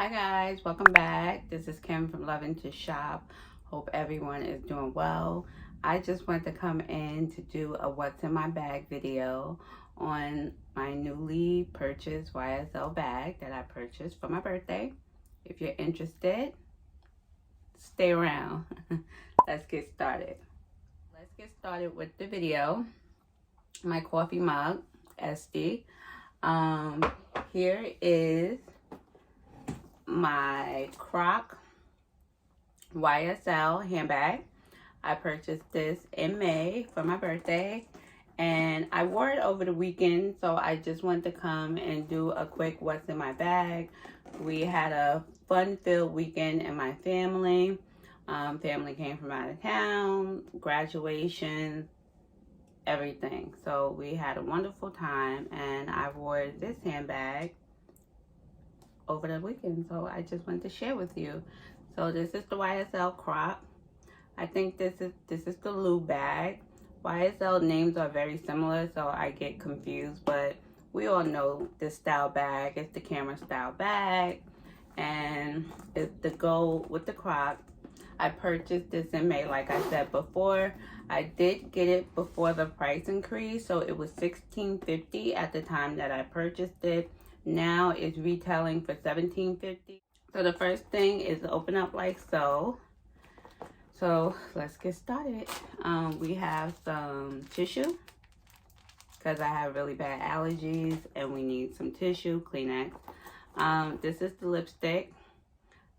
Hi guys, welcome back. This is Kim from Loving to Shop. Hope everyone is doing well. I just want to come in to do a what's in my bag video on my newly purchased YSL bag that I purchased for my birthday. If you're interested, stay around. Let's get started. Let's get started with the video. My coffee mug, SD. Here is my Croc YSL handbag. I purchased this in May for my birthday and I wore it over the weekend, so I just wanted to come and do a quick what's in my bag. We had a fun-filled weekend in my family. Family came from out of town, graduation, everything. So we had a wonderful time and I wore this handbag over the weekend, so I just wanted to share with you. So this is the YSL Croc. I think this is the Lou bag. YSL names are very similar, so I get confused, but we all know this style bag. It's the camera style bag, and it's the gold with the Croc. I purchased this in May, like I said before. I did get it before the price increase, so it was $16.50 at the time that I purchased it. Now it's retailing for $17.50. So the first thing is open up like so. So let's get started. We have some tissue because I have really bad allergies and we need some tissue, Kleenex. This is the lipstick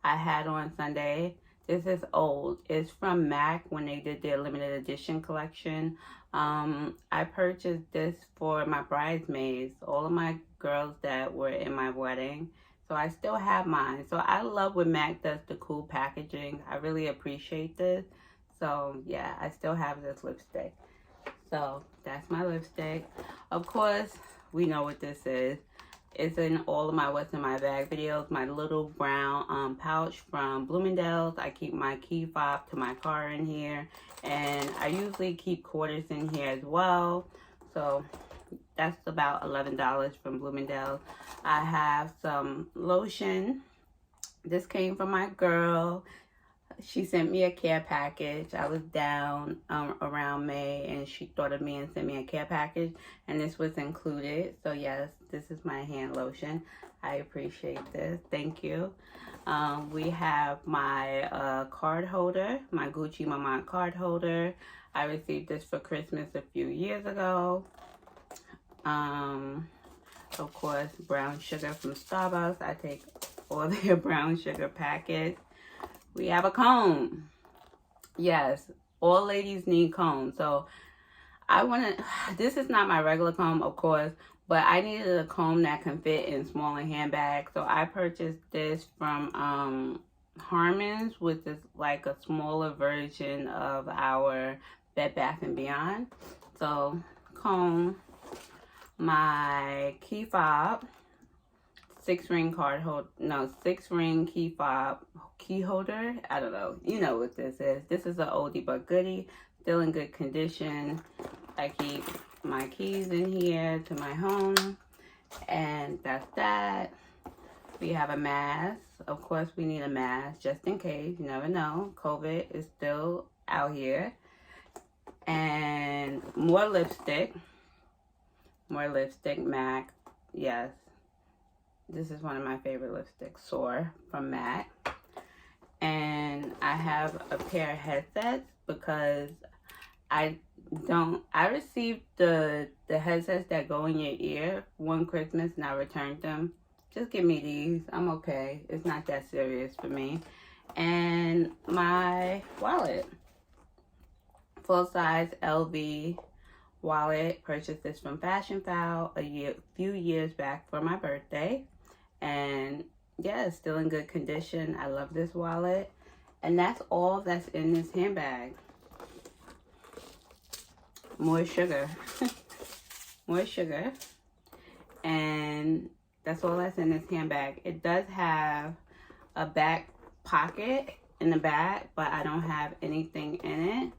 I had on Sunday. This is old. It's from MAC when they did their limited edition collection. I purchased this for my bridesmaids, all of my girls that were in my wedding. So I still have mine. So I love when MAC does the cool packaging. I really appreciate this. So yeah, I still have this lipstick. So that's my lipstick. Of course, we know what this is. It's in all of my what's in my bag videos. My little brown pouch from Bloomingdale's. I keep my key fob to my car in here, and I usually keep quarters in here as well. So that's about $11 from Bloomingdale's. I have some lotion. This came from my girl. She sent me a care package. I was down around May and she thought of me and sent me a care package, and this was included. So yes, this is my hand lotion. I appreciate this. Thank you. We have my card holder, my Gucci Mama card holder. I received this for Christmas a few years ago. Of course, brown sugar from Starbucks. I take all their brown sugar packets. We have a comb. Yes, all ladies need combs. So I want to, this is not my regular comb, of course, but I needed a comb that can fit in smaller handbags. So I purchased this from Harmon's, which is like a smaller version of our Bed Bath & Beyond. So comb, my key fob, 6-ring card hold, no, 6-ring key fob, key holder. I don't know. You know what this is. This is an oldie but goodie. Still in good condition. I keep my keys in here to my home. And that's that. We have a mask. Of course, we need a mask just in case. You never know. COVID is still out here. And more lipstick. More lipstick, MAC. Yes. This is one of my favorite lipsticks, Soar from MAC. And I have a pair of headsets because I received the headsets that go in your ear one Christmas and I returned them. Just give me these. I'm okay. It's not that serious for me. And my wallet. Full-size LV wallet. Purchased this from Fashion File a few years back for my birthday. And yeah, it's still in good condition. I love this wallet. And that's all that's in this handbag. More sugar. More sugar. And that's all that's in this handbag. It does have a back pocket in the back, but I don't have anything in it.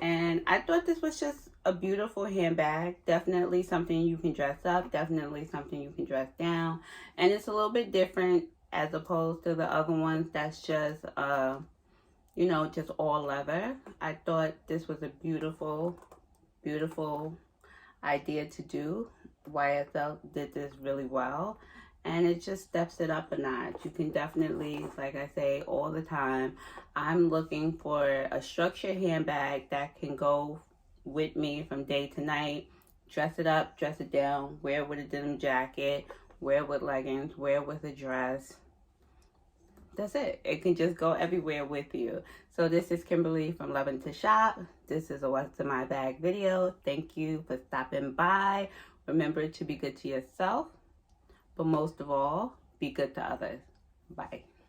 And I thought this was just a beautiful handbag. Definitely something you can dress up. Definitely something you can dress down. And it's a little bit different as opposed to the other ones that's just, you know, just all leather. I thought this was a beautiful, beautiful idea to do. YSL did this really well, and it just steps it up a notch. You can definitely, like I say all the time, I'm looking for a structured handbag that can go with me from day to night. Dress it up, dress it down, wear it with a denim jacket, wear it with leggings, wear it with a dress. That's it. It can just go everywhere with you. So this is Kimberly from Loving to Shop. This is a What's in My Bag video. Thank you for stopping by. Remember to be good to yourself, but most of all, be good to others. Bye.